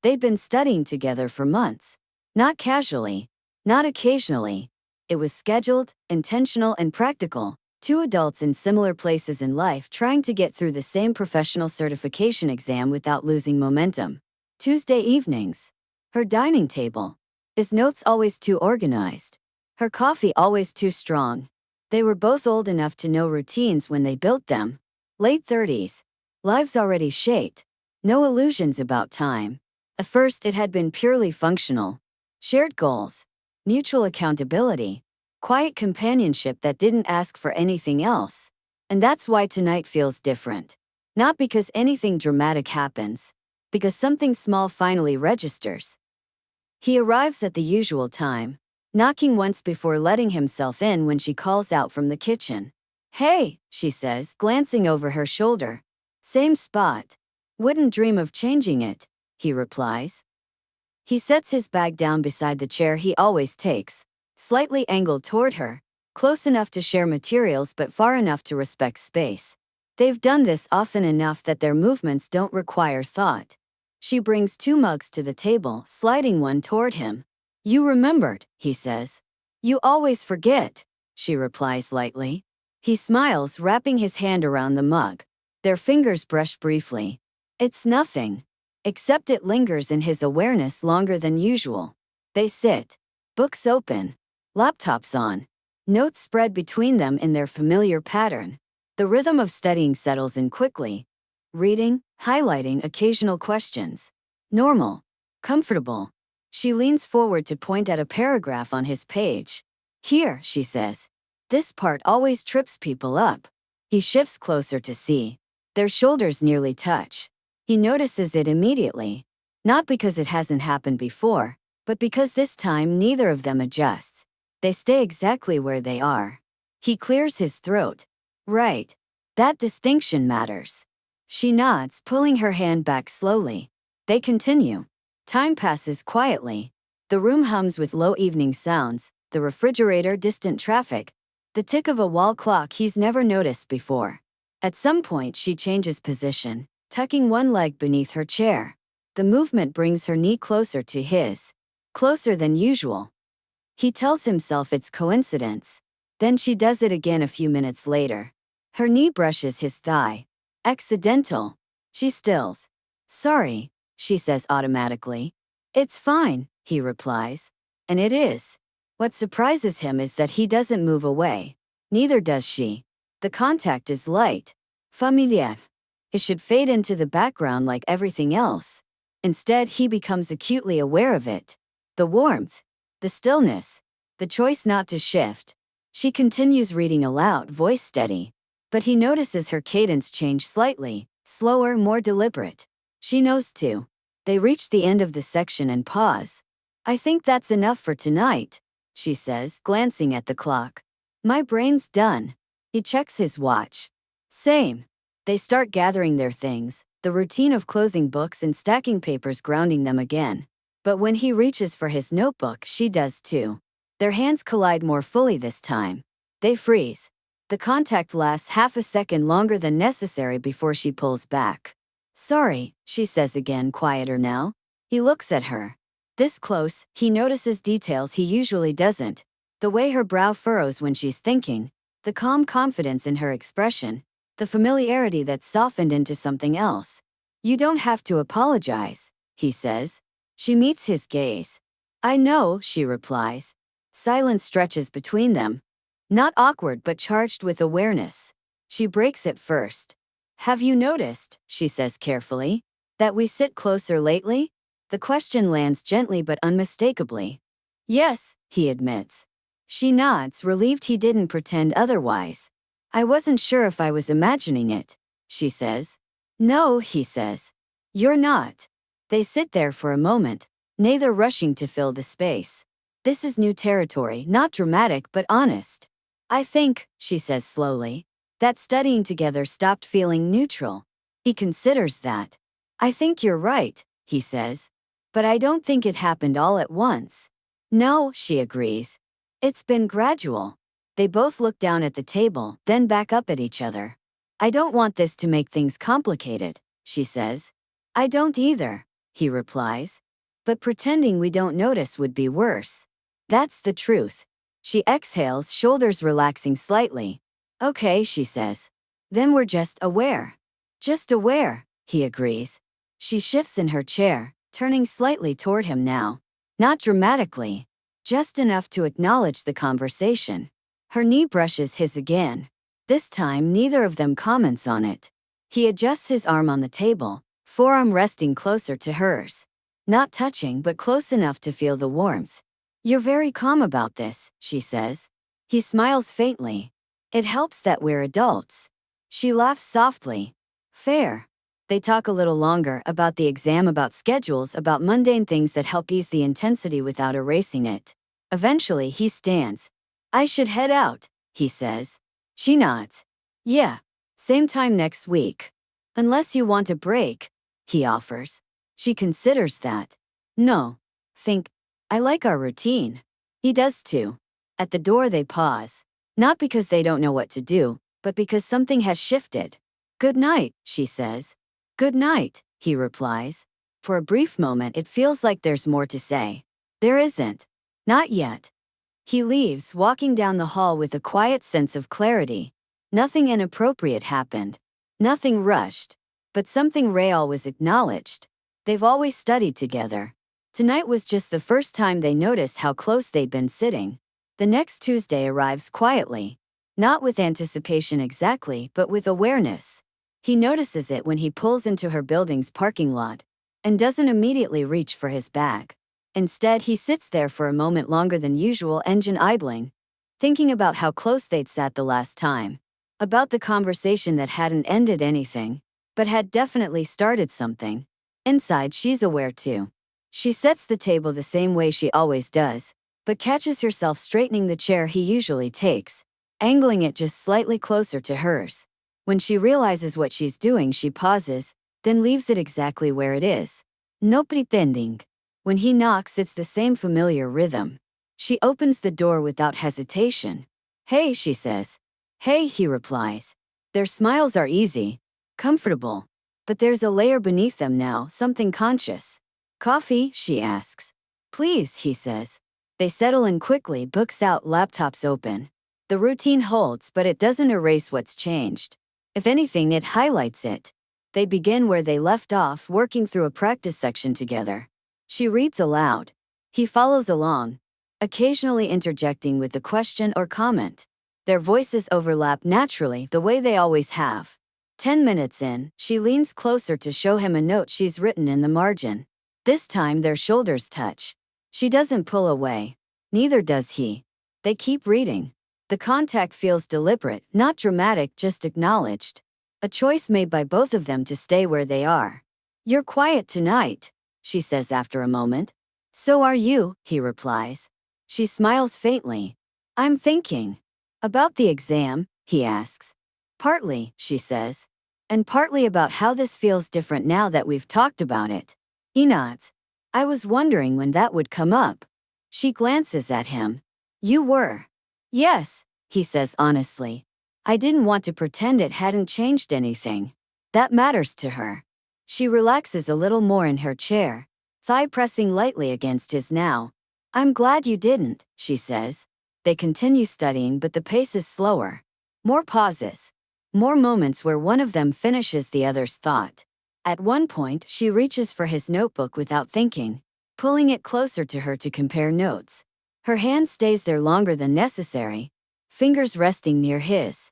They'd been studying together for months. Not casually, not occasionally. It was scheduled, intentional, and practical. Two adults in similar places in life trying to get through the same professional certification exam without losing momentum. Tuesday evenings. Her dining table. His notes always too organized. Her coffee always too strong. They were both old enough to know routines when they built them. Late 30s. Lives already shaped. No illusions about time. At first it had been purely functional. Shared goals. Mutual accountability. Quiet companionship that didn't ask for anything else. And that's why tonight feels different. Not because anything dramatic happens. Because something small finally registers. He arrives at the usual time, knocking once before letting himself in when she calls out from the kitchen. "Hey," she says, glancing over her shoulder. "Same spot. Wouldn't dream of changing it," he replies. He sets his bag down beside the chair he always takes, slightly angled toward her, close enough to share materials but far enough to respect space. They've done this often enough that their movements don't require thought. She brings two mugs to the table, sliding one toward him. "You remembered," he says. "You always forget," she replies lightly. He smiles, wrapping his hand around the mug. Their fingers brush briefly. It's nothing. Except it lingers in his awareness longer than usual. They sit. Books open. Laptops on. Notes spread between them in their familiar pattern. The rhythm of studying settles in quickly. Reading, highlighting occasional questions. Normal. Comfortable. She leans forward to point at a paragraph on his page. "Here," she says. "This part always trips people up." He shifts closer to see. Their shoulders nearly touch. He notices it immediately. Not because it hasn't happened before, but because this time neither of them adjusts. They stay exactly where they are. He clears his throat. "Right. That distinction matters." She nods, pulling her hand back slowly. They continue. Time passes quietly. The room hums with low evening sounds, the refrigerator, distant traffic, the tick of a wall clock he's never noticed before. At some point she changes position, tucking one leg beneath her chair. The movement brings her knee closer to his. Closer than usual. He tells himself it's coincidence. Then she does it again a few minutes later. Her knee brushes his thigh. Accidental. She stills. "Sorry," she says automatically. "It's fine," he replies. And it is. What surprises him is that he doesn't move away. Neither does she. The contact is light. Familiar. It should fade into the background like everything else. Instead, he becomes acutely aware of it. The warmth. The stillness. The choice not to shift. She continues reading aloud, voice steady. But he notices her cadence change slightly, slower, more deliberate. She knows too. They reach the end of the section and pause. "I think that's enough for tonight," she says, glancing at the clock. "My brain's done." He checks his watch. Same. They start gathering their things, the routine of closing books and stacking papers grounding them again. But when he reaches for his notebook, she does too. Their hands collide more fully this time. They freeze. The contact lasts half a second longer than necessary before she pulls back. "Sorry," she says again, quieter now. He looks at her. This close, he notices details he usually doesn't. The way her brow furrows when she's thinking, the calm confidence in her expression, the familiarity that's softened into something else. "You don't have to apologize," he says. She meets his gaze. "I know," she replies. Silence stretches between them. Not awkward but charged with awareness. She breaks it first. "Have you noticed," she says carefully, "that we sit closer lately?" The question lands gently but unmistakably. "Yes," he admits. She nods, relieved he didn't pretend otherwise. "I wasn't sure if I was imagining it," she says. "No," he says. "You're not." They sit there for a moment, neither rushing to fill the space. This is new territory, not dramatic but honest. "I think," she says slowly, "that studying together stopped feeling neutral." He considers that. "I think you're right," he says. "But I don't think it happened all at once." "No," she agrees. "It's been gradual." They both look down at the table, then back up at each other. "I don't want this to make things complicated," she says. "I don't either." he replies. But pretending we don't notice would be worse. That's the truth. She exhales, shoulders relaxing slightly. Okay, she says. Then we're just aware. Just aware, he agrees. She shifts in her chair, turning slightly toward him now. Not dramatically. Just enough to acknowledge the conversation. Her knee brushes his again. This time neither of them comments on it. He adjusts his arm on the table, forearm resting closer to hers. Not touching but close enough to feel the warmth. You're very calm about this, she says. He smiles faintly. It helps that we're adults. She laughs softly. Fair. They talk a little longer about the exam, about schedules, about mundane things that help ease the intensity without erasing it. Eventually he stands. I should head out, he says. She nods. Yeah. Same time next week. Unless you want a break, he offers. She considers that. No. Think. I like our routine. He does too. At the door they pause. Not because they don't know what to do, but because something has shifted. Good night, she says. Good night, he replies. For a brief moment it feels like there's more to say. There isn't. Not yet. He leaves, walking down the hall with a quiet sense of clarity. Nothing inappropriate happened. Nothing rushed. But something real was acknowledged. They've always studied together. Tonight was just the first time they noticed how close they'd been sitting. The next Tuesday arrives quietly. Not with anticipation exactly, but with awareness. He notices it when he pulls into her building's parking lot, and doesn't immediately reach for his bag. Instead, he sits there for a moment longer than usual, engine idling, thinking about how close they'd sat the last time. About the conversation that hadn't ended anything, but had definitely started something. Inside, she's aware too. She sets the table the same way she always does, but catches herself straightening the chair he usually takes, angling it just slightly closer to hers. When she realizes what she's doing, she pauses, then leaves it exactly where it is. No pretending. When he knocks, it's the same familiar rhythm. She opens the door without hesitation. Hey, she says. Hey, he replies. Their smiles are easy, comfortable. But there's a layer beneath them now, something conscious. Coffee, she asks. Please, he says. They settle in quickly, books out, laptops open. The routine holds, but it doesn't erase what's changed. If anything, it highlights it. They begin where they left off, working through a practice section together. She reads aloud. He follows along, occasionally interjecting with a question or comment. Their voices overlap naturally, the way they always have. 10 minutes in, she leans closer to show him a note she's written in the margin. This time their shoulders touch. She doesn't pull away. Neither does he. They keep reading. The contact feels deliberate, not dramatic, just acknowledged. A choice made by both of them to stay where they are. You're quiet tonight, she says after a moment. So are you, he replies. She smiles faintly. I'm thinking. About the exam, he asks. Partly, she says. And partly about how this feels different now that we've talked about it. He nods. I was wondering when that would come up. She glances at him. You were. Yes, he says honestly. I didn't want to pretend it hadn't changed anything. That matters to her. She relaxes a little more in her chair, thigh pressing lightly against his now. I'm glad you didn't, she says. They continue studying, but the pace is slower. More pauses. More moments where one of them finishes the other's thought. At one point, she reaches for his notebook without thinking, pulling it closer to her to compare notes. Her hand stays there longer than necessary, fingers resting near his.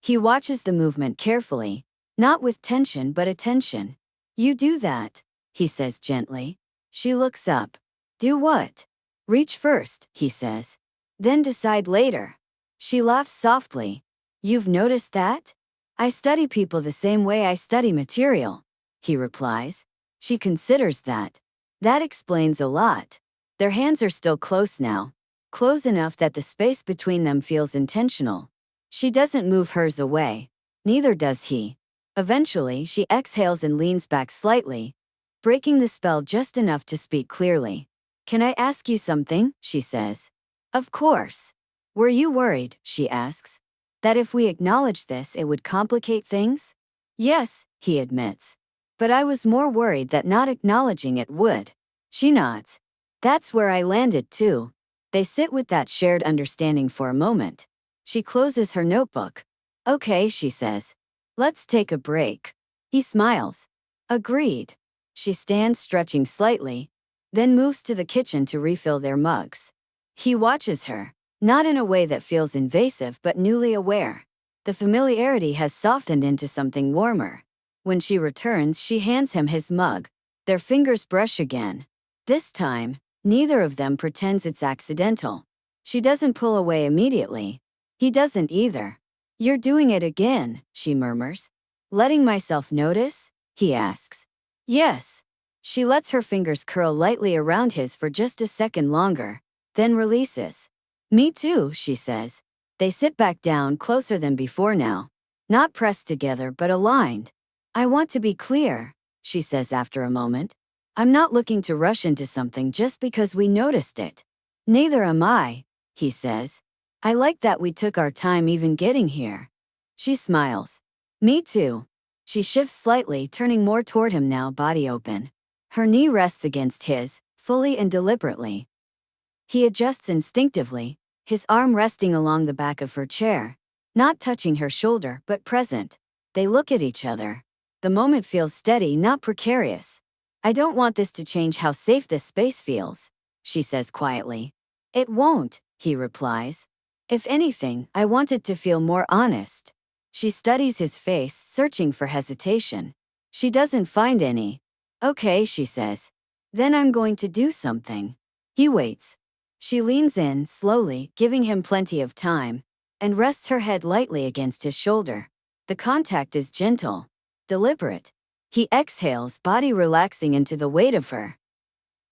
He watches the movement carefully, not with tension but attention. You do that, he says gently. She looks up. Do what? Reach first, he says. Then decide later. She laughs softly. You've noticed that? I study people the same way I study material, he replies. She considers that. That explains a lot. Their hands are still close now. Close enough that the space between them feels intentional. She doesn't move hers away. Neither does he. Eventually, she exhales and leans back slightly, breaking the spell just enough to speak clearly. Can I ask you something? She says. Of course. Were you worried, she asks, that if we acknowledge this it would complicate things? Yes, he admits. But I was more worried that not acknowledging it would. She nods. That's where I landed too. They sit with that shared understanding for a moment. She closes her notebook. Okay, she says. Let's take a break. He smiles. Agreed. She stands stretching slightly, then moves to the kitchen to refill their mugs. He watches her, not in a way that feels invasive but newly aware. The familiarity has softened into something warmer. When she returns, she hands him his mug. Their fingers brush again. This time, neither of them pretends it's accidental. She doesn't pull away immediately. He doesn't either. You're doing it again, she murmurs. Letting myself notice? He asks. Yes. She lets her fingers curl lightly around his for just a second longer, then releases. Me too, she says. They sit back down closer than before now. Not pressed together but aligned. I want to be clear, she says after a moment. I'm not looking to rush into something just because we noticed it. Neither am I, he says. I like that we took our time even getting here. She smiles. Me too. She shifts slightly, turning more toward him now, body open. Her knee rests against his, fully and deliberately. He adjusts instinctively, his arm resting along the back of her chair, not touching her shoulder but present. They look at each other. The moment feels steady, not precarious. I don't want this to change how safe this space feels, she says quietly. It won't, he replies. If anything, I want it to feel more honest. She studies his face, searching for hesitation. She doesn't find any. Okay, she says. Then I'm going to do something. He waits. She leans in, slowly, giving him plenty of time, and rests her head lightly against his shoulder. The contact is gentle, deliberate. He exhales, body relaxing into the weight of her.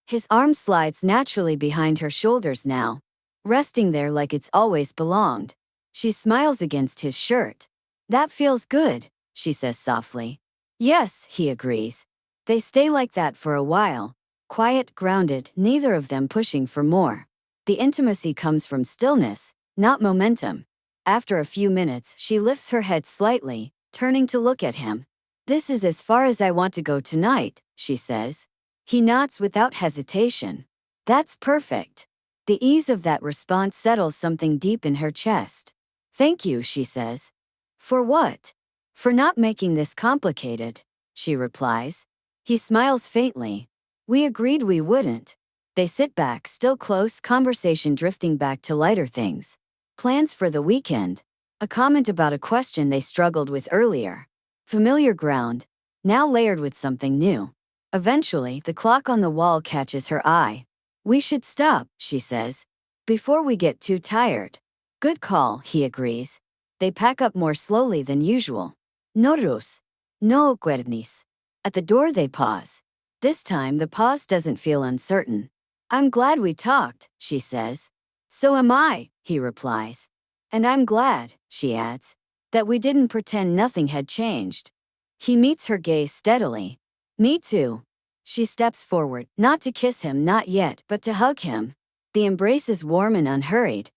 His arm slides naturally behind her shoulders now, resting there like it's always belonged. She smiles against his shirt. That feels good, she says softly. Yes, he agrees. They stay like that for a while, quiet, grounded, neither of them pushing for more. The intimacy comes from stillness, not momentum. After a few minutes, she lifts her head slightly, turning to look at him. This is as far as I want to go tonight, she says. He nods without hesitation. That's perfect. The ease of that response settles something deep in her chest. Thank you, she says. For what? For not making this complicated, she replies. He smiles faintly. We agreed we wouldn't. They sit back, still close, conversation drifting back to lighter things. Plans for the weekend. A comment about a question they struggled with earlier. Familiar ground, now layered with something new. Eventually, the clock on the wall catches her eye. We should stop, she says, before we get too tired. Good call, he agrees. They pack up more slowly than usual. Noros. No cuernis. At the door they pause. This time the pause doesn't feel uncertain. I'm glad we talked, she says. So am I, he replies. And I'm glad, she adds, that we didn't pretend nothing had changed. He meets her gaze steadily. Me too. She steps forward, not to kiss him, not yet, but to hug him. The embrace is warm and unhurried,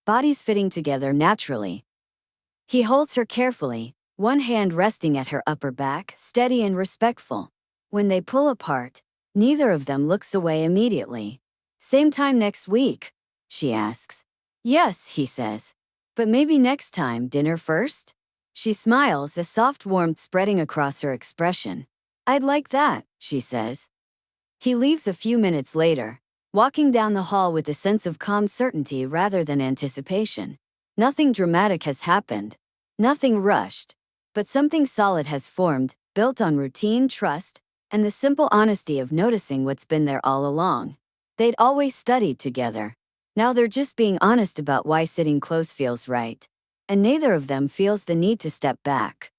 bodies fitting together naturally. He holds her carefully, one hand resting at her upper back, steady and respectful. When they pull apart, neither of them looks away immediately. Same time next week? She asks. Yes, he says. But maybe next time, dinner first? She smiles, a soft warmth spreading across her expression. I'd like that, she says. He leaves a few minutes later, walking down the hall with a sense of calm certainty rather than anticipation. Nothing dramatic has happened. Nothing rushed. But something solid has formed, built on routine, trust, and the simple honesty of noticing what's been there all along. They'd always studied together. Now they're just being honest about why sitting close feels right. And neither of them feels the need to step back.